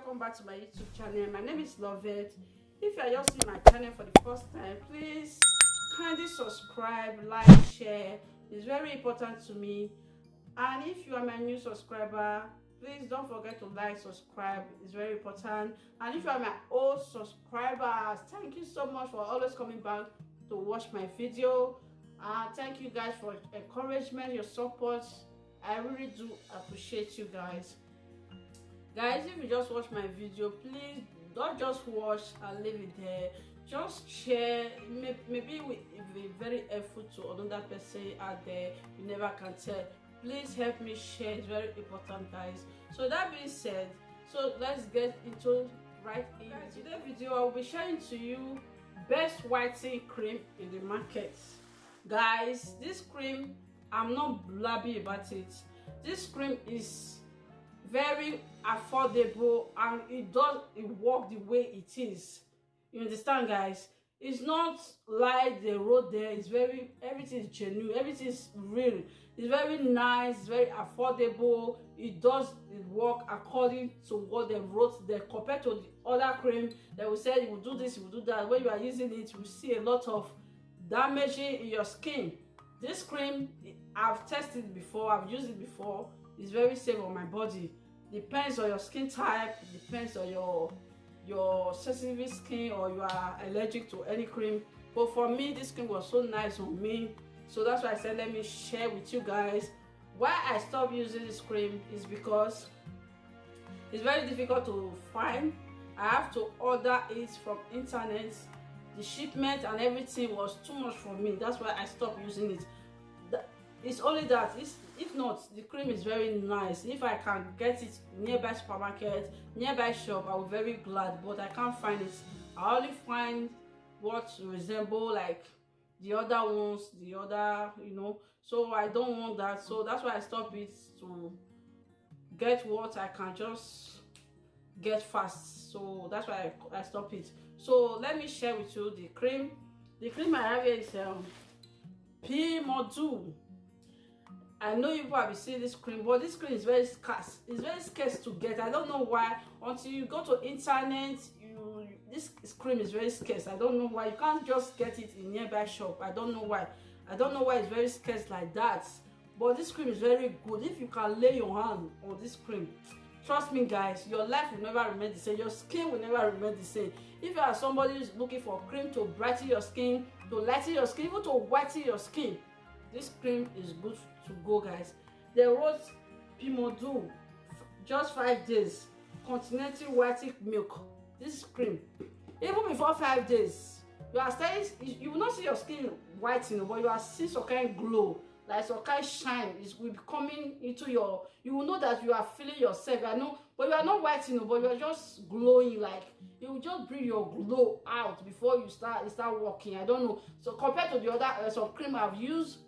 welcome back to my YouTube channel. My name is Lovett. If you are just seeing my channel for the first time, please kindly subscribe, like, share. It's very important to me. And if you are my new subscriber, please don't forget to like, subscribe. It's very important. And if you are my old subscribers, thank you so much for always coming back to watch my video. Thank you guys for encouragement, your support. I really do appreciate you guys. Guys, if you just watch my video, please don't just watch and leave it there. Just share. Maybe it will be very helpful to another person out there. You never can tell. Please help me share. It's very important, guys. So that being said, so let's get into right in. Guys, today's video I will be sharing to you best whitening cream in the market. Guys, this cream, I'm not blabby about it. This cream is very affordable and it work the way it is. You understand, guys? It's not like they wrote there. It's very, everything is genuine, everything is real. It's very nice, it's very affordable. It work according to what they wrote there, compared to the other cream that will say it will do this, it will do that. When you are using it, you see a lot of damaging in your skin. This cream, I've tested it before, I've used it before. It's very safe on my body. Depends on your skin type, depends on your sensitive skin, or you are allergic to any cream. But for me, this cream was so nice on me, so that's why I said let me share with you guys. Why I stopped using this cream is because it's very difficult to find. I have to order it from internet. The shipment and everything was too much for me. That's why I stopped using it. It's only that, if not, the cream is very nice. If I can get it nearby supermarket, nearby shop, I will be very glad, but I can't find it. I only find what resemble like the other ones, so I don't want that. So that's why I stopped it, to get what I can just get fast. So that's why I stopped it. So let me share with you the cream. The cream I have here is P-Module. I know you probably see this cream, but this cream is very scarce. It's very scarce to get. I don't know why. Until you go to internet, this cream is very scarce. I don't know why. You can't just get it in nearby shop. I don't know why. I don't know why it's very scarce like that. But this cream is very good. If you can lay your hand on this cream, trust me, guys, your life will never remain the same. Your skin will never remain the same. If you are somebody who's looking for cream to brighten your skin, to lighten your skin, even to whiten your skin, this cream is good to go, guys. They wrote P-Module, just 5 days, continental whitening milk. This cream, even before 5 days, you are starting, you will not see your skin whitening, but you are seeing some kind of glow, like some kind of shine. It will be coming into your, you will know that you are feeling yourself. I know, but you are not whitening, but you are just glowing. Like you will just bring your glow out before you start working. I don't know. So compared to the other some cream I've used,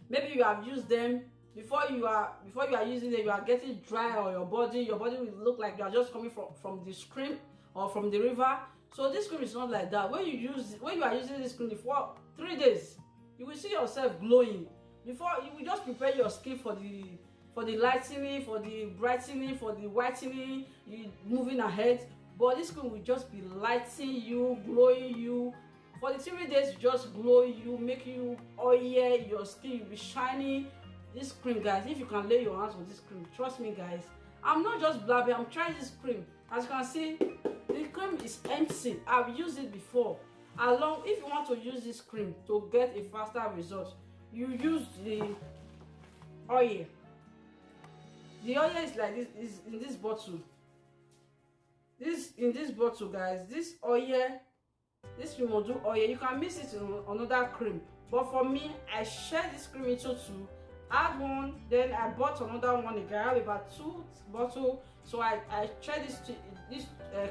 maybe you have used them before you are using them, you are getting dry on your body. Your body will look like you are just coming from the stream or from the river. So this cream is not like that. When you are using this cream for 3 days, you will see yourself glowing. Before, you will just prepare your skin for the lightening, for the brightening, for the whitening, you moving ahead. But this cream will just be lightening you, glowing you. For the 3 days, you just glow you, make you oily, your skin will be shiny. This cream, guys, if you can lay your hands on this cream, trust me, guys, I'm not just blabbing, I'm trying this cream. As you can see, the cream is empty. I've used it before. If you want to use this cream to get a faster result, you use the oil. The oil is like this, is in this bottle. In this bottle, guys, this oil, this P-Module oil, you can mix it in another cream, but for me, I share this cream into 2. Add one, then I bought another one again. I have about 2 bottles, so I share this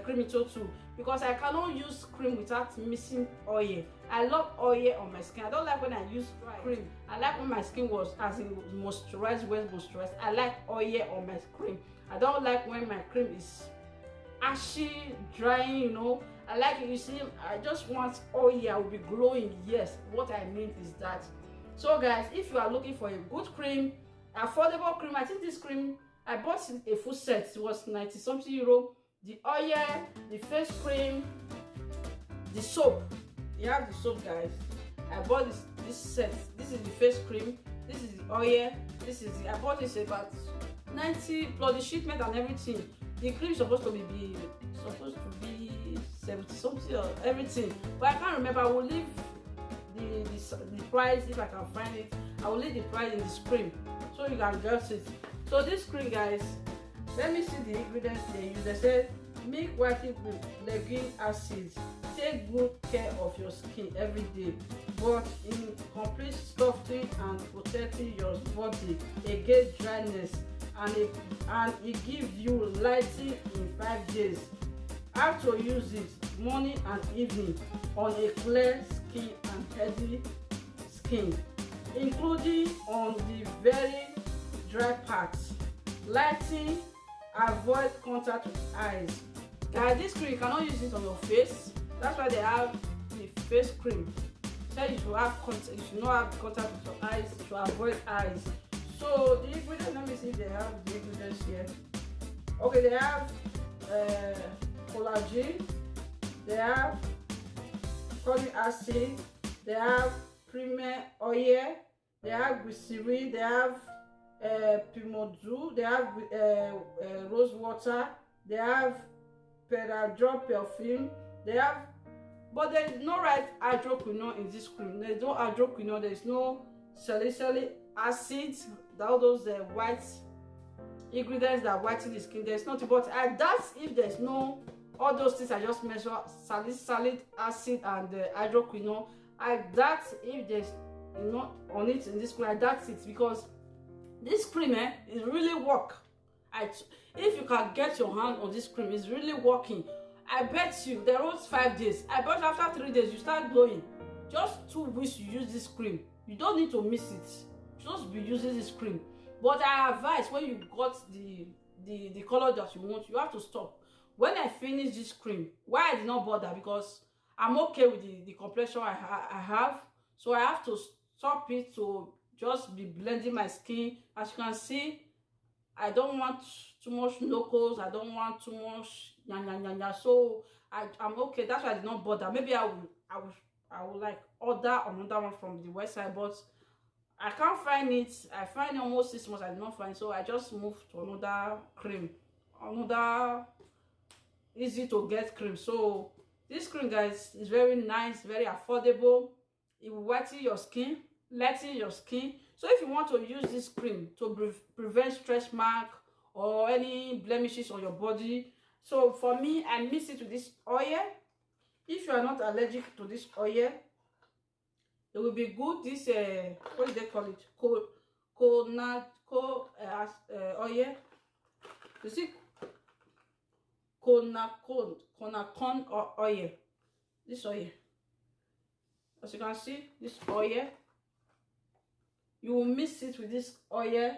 cream into 2, because I cannot use cream without mixing oil. I love oil on my skin. I don't like when I use cream. I like when my skin was as in moisturized, well moisturized. I like oil on my cream. I don't like when my cream is ashy, drying, I like it. You see, I just want oil. I will be glowing. Yes, what I mean is that. So guys, if you are looking for a good cream, affordable cream, I think this cream, I bought a full set. It was 90 something euro. the oil, the face cream, the soap. You have the soap, guys. I bought this set. This is the face cream, this is the oil, this is the, I bought this about 90 plus the shipment and everything. The cream is supposed to be 70 something or everything, but I can't remember. I will leave the price if I can find it. I will leave the price in the screen so you can get it. So this cream, guys, let me see the ingredients they use. They said milk whitening with legume acids. Take good care of your skin every day, but in complete softening and protecting your body against dryness, and it gives you lighting in 5 days. How to use it: morning and evening on a clear skin and healthy skin, including on the very dry parts. Lighting, avoid contact with eyes. Guys, this cream you cannot use it on your face. That's why they have the face cream. So you should have contact, you should not have contact with your eyes, you should avoid eyes. So the ingredients, let me see if they have the ingredients here. Okay, they have collagen, they have folic acid, they have premium oil, they have glycerin, they have pimodul, they have rose water, they have peradrop perfume, they have, but there is no right hydroquinone in this cream. There is no hydroquinone, there is no salicylic acid, all those white ingredients that whiten the skin. There's nothing, but I doubt if there's no all those things I just mentioned, salicylic acid and hydroquinone. I doubt if there's not on it in this cream. I doubt it, because this cream is really work. If you can get your hand on this cream, it's really working. I bet you there was 5 days. I bet after 3 days you start glowing. Just 2 weeks you use this cream. You don't need to miss it. Just be using this cream. But I advise, when you got the color that you want, you have to stop. When I finish this cream, why I did not bother, because I'm okay with the complexion I have, so I have to stop it to just be blending my skin. As you can see, I don't want too much knuckles, I don't want too much so I'm okay. That's why I did not bother. Maybe I will like order another one from the website, but I can't find it. I find it almost 6 months, I did not find it, so I just moved to another cream, another easy to get cream. So this cream, guys, is very nice, very affordable. It will whiten your skin, lighten your skin. So if you want to use this cream to prevent stretch mark or any blemishes on your body, so for me, I mix it with this oil. If you are not allergic to this oil, it will be good. This what do they call it? Oil. You see, Conacon oil. This oil. As you can see, this oil. You will mix it with this oil.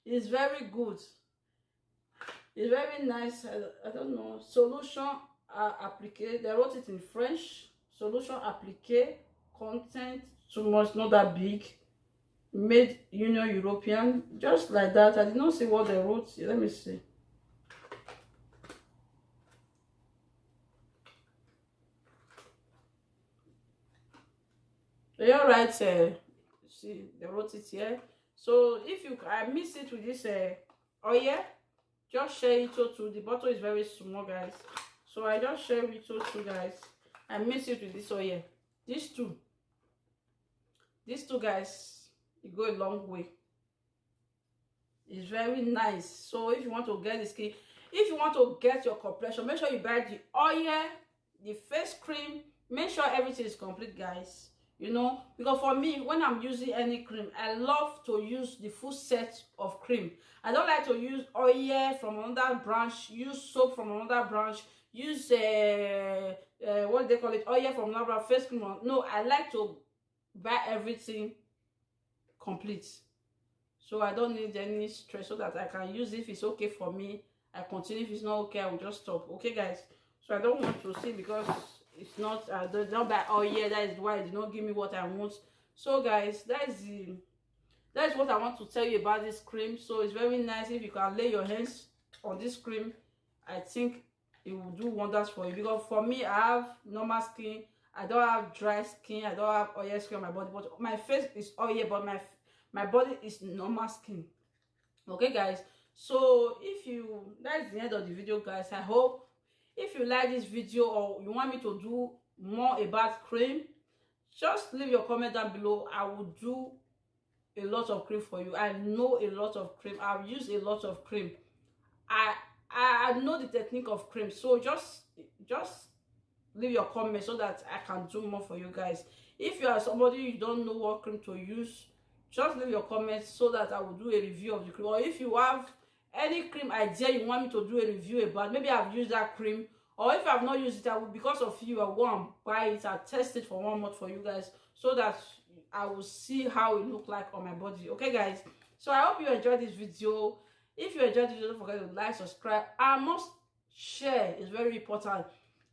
It's very good. It's very nice. I don't know. Solution appliqué. They wrote it in French. Solution appliqué. Content too much, not that big. Made Union European. Just like that. I did not see what they wrote. Let me see. They all right. See, they wrote it here. So if you, I mix it with this oil. Just share it too. The bottle is very small, guys, so I just share it too, guys. I mix it with this oil. These two, guys, it go a long way. It's very nice. So if you want to get the skin, if you want to get your complexion, make sure you buy the oil, the face cream. Make sure everything is complete, guys. You know, because for me, when I'm using any cream, I love to use the full set of cream. I don't like to use oil from another branch, use soap from another branch, use what they call it, oil from another branch, face cream. No, I like to buy everything complete, so I don't need any stress, so that I can use it. If it's okay for me, I continue. If it's not okay, I will just stop. Okay, guys, so I don't want to see, because it's not not by oil. That is why it did not give me what I want. So guys, that is what I want to tell you about this cream. So it's very nice. If you can lay your hands on this cream, I think it will do wonders for you. Because for me, I have normal skin. I don't have dry skin. I don't have oil skin on my body, but my face is oily, but my body is normal skin. Okay, guys, so if you, that's the end of the video, guys. I hope if you like this video or you want me to do more about cream, just leave your comment down below. I will do a lot of cream for you. I know a lot of cream. I've used a lot of cream. I know the technique of cream. So just leave your comment so that I can do more for you guys. If you are somebody you don't know what cream to use, just leave your comments so that I will do a review of the cream. Or if you have any cream idea you want me to do a review about, maybe I've used that cream, or if I've not used it, I will, because of you, I will go and buy it. I'll test it for 1 month for you guys so that I will see how it look like on my body. Okay, guys, so I hope you enjoyed this video. If you enjoyed this video, don't forget to like, subscribe, and must share. It's very important.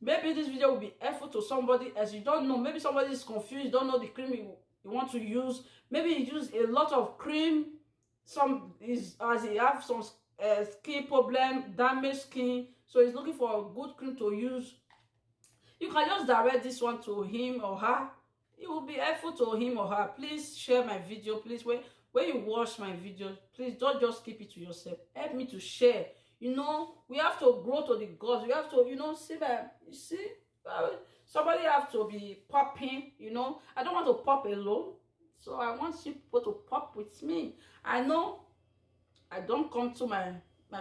Maybe this video will be helpful to somebody else. You don't know, maybe somebody is confused, don't know the cream you want to use. Maybe you use a lot of cream, some is as you have some skin problem, damaged skin, so he's looking for a good cream to use. You can just direct this one to him or her. It will be helpful to him or her. Please share my video. Please, when you watch my video, please don't just keep it to yourself. Help me to share. You know, we have to grow to the gods. We have to, you know, see that, you see, somebody have to be popping, you know. I don't want to pop alone, so I want you people to pop with me. I know I don't come to my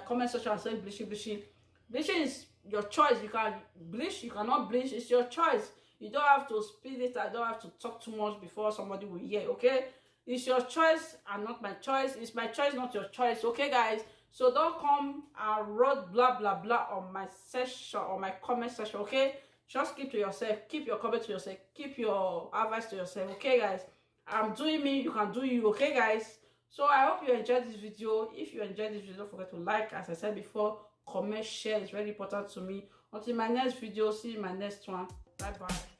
comment section and say bleaching. Bleaching is your choice. You can bleach, you cannot bleach. It's your choice. You don't have to speed it. I don't have to talk too much before somebody will hear. Okay, it's your choice and not my choice. It's my choice, not your choice. Okay, guys. So don't come and write blah blah blah on my section or my comment section. Okay, just keep to yourself. Keep your comment to yourself. Keep your advice to yourself. Okay, guys. I'm doing me. You can do you. Okay, guys. So I hope you enjoyed this video. If you enjoyed this video, don't forget to like, as I said before, comment, share. It's very important to me. Until my next video, see you in my next one. Bye bye.